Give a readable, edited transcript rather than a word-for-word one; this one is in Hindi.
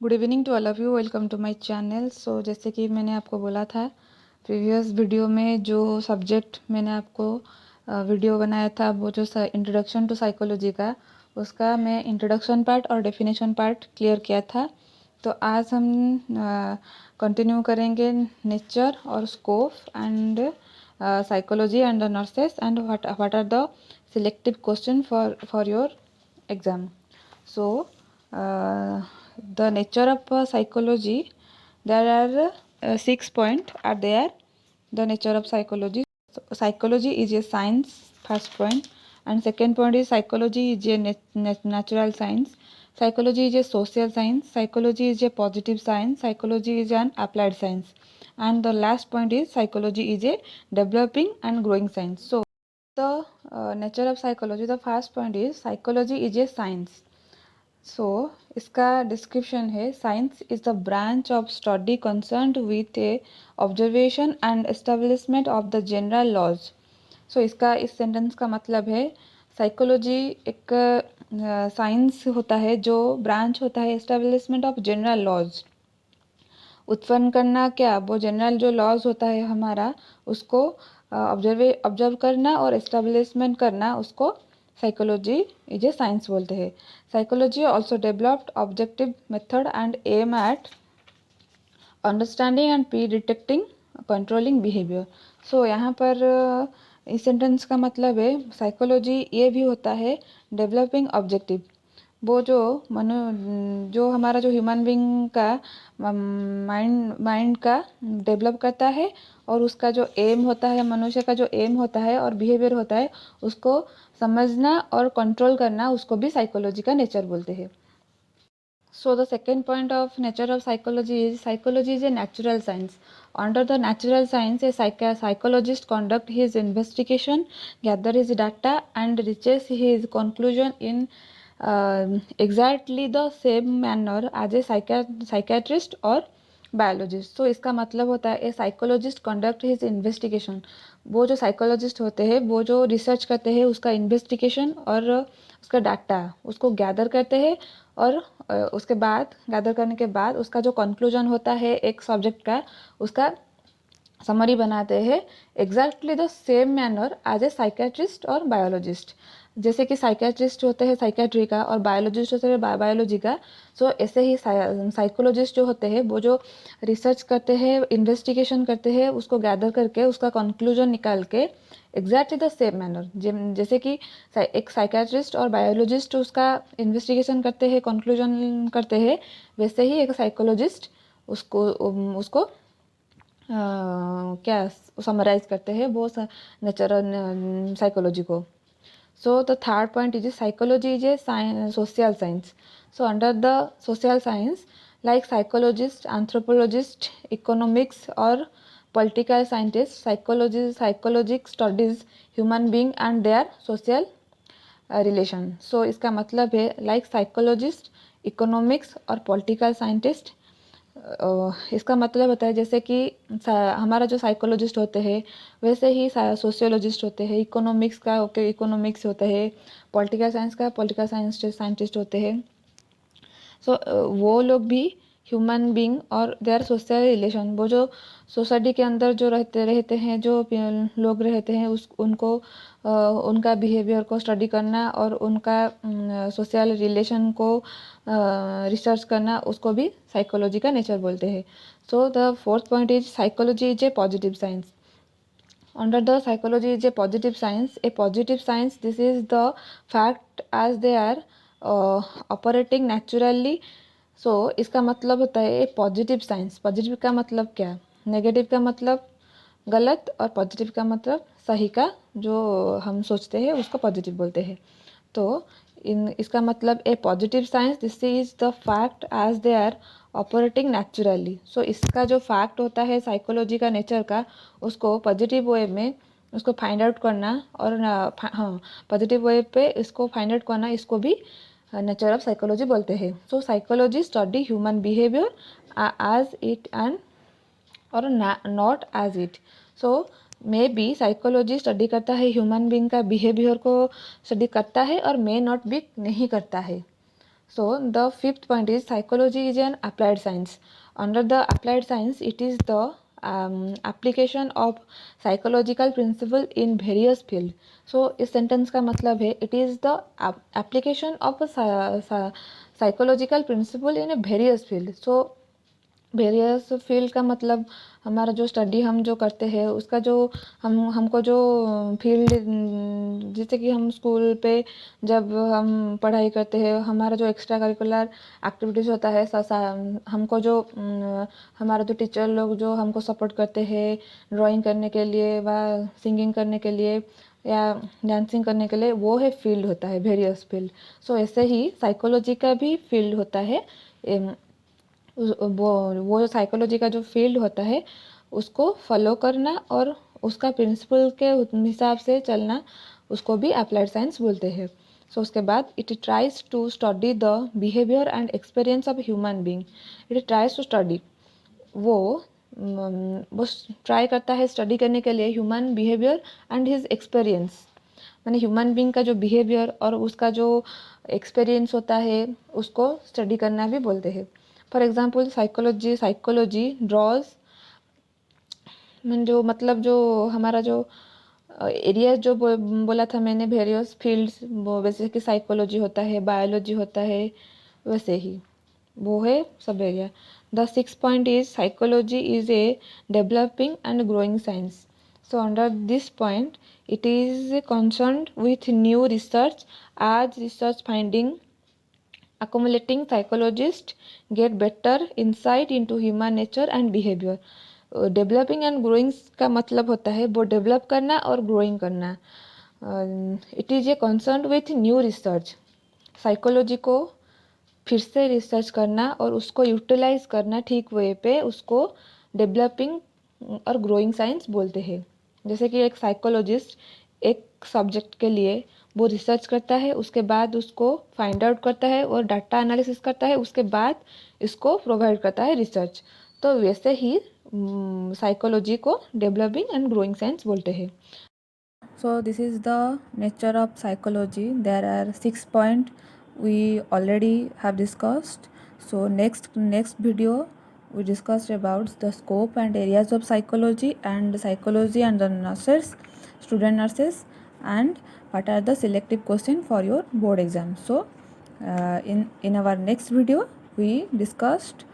Good evening to all of you. Welcome to my channel. So जैसे कि मैंने आपको बोला था प्रीवियस वीडियो में, जो सब्जेक्ट मैंने आपको वीडियो बनाया था वो जो इंट्रोडक्शन टू साइकोलॉजी का, उसका मैं इंट्रोडक्शन पार्ट और डेफिनेशन पार्ट क्लियर किया था। तो आज हम कंटिन्यू करेंगे नेचर और scope and psychology and the nurses and what are the selective question for your exam. So, the nature of psychology, there are 6 points are there. The nature of psychology. So, psychology is a science, first point, and second point is psychology is a natural science. Psychology is a social science. Psychology is a positive science. Psychology is an applied science, and the last point is psychology is a developing and growing science. So, the nature of psychology, the first point is psychology is a science. So इसका डिस्क्रिप्शन है, science is the branch of study concerned with a observation and establishment of the general laws. So इसका इस सेंटेंस का मतलब है, साइकोलॉजी एक साइंस होता है जो ब्रांच होता है एस्टेब्लिशमेंट ऑफ जनरल लॉज. उत्पन्न करना क्या, वो जनरल जो लॉज होता है हमारा, उसको ऑब्जर्व करना और एस्टेब्लिशमेंट करना, उसको साइकोलॉजी इज ए साइंस बोलते हैं. Psychology also developed objective method and aim at understanding and predicting controlling behaviour. So यहाँ पर इस सेंटेंस का मतलब है, साइकोलॉजी ये भी होता है डेवलपिंग ऑब्जेक्टिव. वो जो हमारा जो ह्यूमन बींग का माइंड का डेवलप करता है, और उसका जो एम होता है, मनुष्य का जो एम होता है और बिहेवियर होता है, उसको समझना और कंट्रोल करना, उसको भी साइकोलॉजी का नेचर बोलते हैं. So the second point of nature of psychology is a natural science. Under the natural science, a psychologist conduct his investigation, gather his data, and reaches his conclusion in exactly the same manner as a psychiatrist or biologist. तो इसका मतलब होता है, ए साइकोलॉजिस्ट कंडक्ट हिज इन्वेस्टिगेशन. वो जो साइकोलॉजिस्ट होते हैं, वो जो रिसर्च करते हैं, उसका इन्वेस्टिगेशन और उसका डाटा उसको गैदर करते हैं, और उसके बाद गैदर करने के बाद उसका जो कंक्लूजन होता है एक सब्जेक्ट का, उसका समरी बनाते हैं exactly the same manner as a psychiatrist और बायोलॉजिस्ट. जैसे कि साइकेट्रिस्ट होते हैं साइकेट्री का और बायोलॉजिस्ट होते हैं बायोलॉजी का. सो ऐसे ही साइकोलॉजिस्ट जो होते हैं, वो जो रिसर्च करते हैं, इन्वेस्टिगेशन करते हैं, उसको गैदर करके उसका कंक्लूजन निकाल के एग्जैक्टली द सेम मैनर, जैसे कि एक साइकेट्रिस्ट और बायोलॉजिस्ट उसका इन्वेस्टिगेशन करते हैं, कंक्लूजन करते हैं, वैसे ही एक साइकोलॉजिस्ट उसको क्या समराइज करते हैं वो नेचुरल साइकोलॉजी को. So the third point is psychology is a social science. So under the social science, like psychologist, anthropologist, economics or political scientist, psychology studies human being and their social relation. So इसका मतलब है, like psychologist, economics और political scientist. इसका मतलब होता है जैसे कि हमारा जो साइकोलॉजिस्ट होते हैं, वैसे ही सोशियोलॉजिस्ट होते हैं, इकोनॉमिक्स का इकोनॉमिक्स होते हैं, पॉलिटिकल साइंस का पॉलिटिकल साइंटिस्ट होते हैं. सो वो लोग भी ह्यूमन बींग और देयर सोशल रिलेशन, वो जो सोसाइटी के अंदर जो रहते हैं, जो लोग रहते हैं, उनको उनका बिहेवियर को स्टडी करना और उनका सोशल रिलेशन को रिसर्च करना, उसको भी साइकोलॉजी का नेचर बोलते हैं. So the fourth point is psychology is a positive science. Under the psychology is a positive science. A positive science, this is the fact as they are operating naturally. So इसका मतलब होता है पॉजिटिव साइंस. पॉजिटिव का मतलब क्या, नेगेटिव का मतलब गलत, और पॉजिटिव का मतलब सही का, जो हम सोचते हैं उसको पॉजिटिव बोलते हैं. तो इसका मतलब a positive science, this is the fact as they are operating naturally. So इसका जो फैक्ट होता है साइकोलॉजी का नेचर का, उसको पॉजिटिव वे में उसको फाइंड आउट करना, और हाँ, पॉजिटिव वे पे इसको फाइंड आउट करना, इसको भी नेचर ऑफ साइकोलॉजी बोलते हैं. So psychology study human behaviour as it and or not as it. So may be psychology study करता है ह्यूमन बींग का बिहेवियर को स्टडी करता है, और मे नॉट भी नहीं करता है. So the fifth point is psychology is an applied science. Under the applied science, it is the application of psychological principle in various field. So इस sentence का मतलब है it is the application of a psychological principle in a various field. So various field का मतलब हमारा जो स्टडी हम जो करते हैं उसका जो हमको जो फील्ड, जैसे कि हम स्कूल पे जब हम पढ़ाई करते हैं हमारा जो एक्स्ट्रा करिकुलर एक्टिविटीज़ होता है हमको जो हमारा जो टीचर लोग जो हमको सपोर्ट करते हैं ड्राइंग करने के लिए व सिंगिंग करने के लिए या डांसिंग करने के लिए, वो है फील्ड होता है वेरियस फील्ड. सो ऐसे ही साइकोलॉजी का भी फील्ड होता है. वो साइकोलॉजी का जो फील्ड होता है उसको फॉलो करना और उसका प्रिंसिपल के हिसाब से चलना, उसको भी अप्लाइड साइंस बोलते हैं. सो उसके बाद it tries to study the behaviour and experience of human being. It tries to study, वो ट्राई करता है स्टडी करने के लिए human behaviour and his experience, माने ह्यूमन बींग का जो बिहेवियर और उसका जो एक्सपीरियंस होता है उसको स्टडी करना भी बोलते हैं. फॉर एग्जाम्पल साइकोलॉजी ड्रॉज जो मतलब जो हमारा जो एरिया जो बोला था मैंने वेरियस फील्ड्स, वो वैसे कि साइकोलॉजी होता है, बायोलॉजी होता है, वैसे ही वो है सब area. The six point is psychology is a developing and growing science. So under this point, it is concerned with new research as research finding accumulating psychologists get better insight into human nature and behavior. Developing and growing का मतलब होता है वो डेवलप करना और ग्रोइंग करना. It is a concern with new research, psychology को फिर से रिसर्च करना और उसको यूटिलाइज करना ठीक वे पे, उसको डेवलपिंग और ग्रोइंग साइंस बोलते हैं. जैसे कि एक साइकोलॉजिस्ट एक सब्जेक्ट के लिए वो रिसर्च करता है, उसके बाद उसको फाइंड आउट करता है और डाटा एनालिसिस करता है, उसके बाद इसको प्रोवाइड करता है रिसर्च. तो वैसे ही साइकोलॉजी को डेवलपिंग एंड ग्रोइंग साइंस बोलते हैं. So this is the nature of psychology. There are 6 points we already have discussed. So next video we discussed about the scope and areas of psychology and the nurses, student nurses, and what are the selective question for your board exam. So in our next video we discussed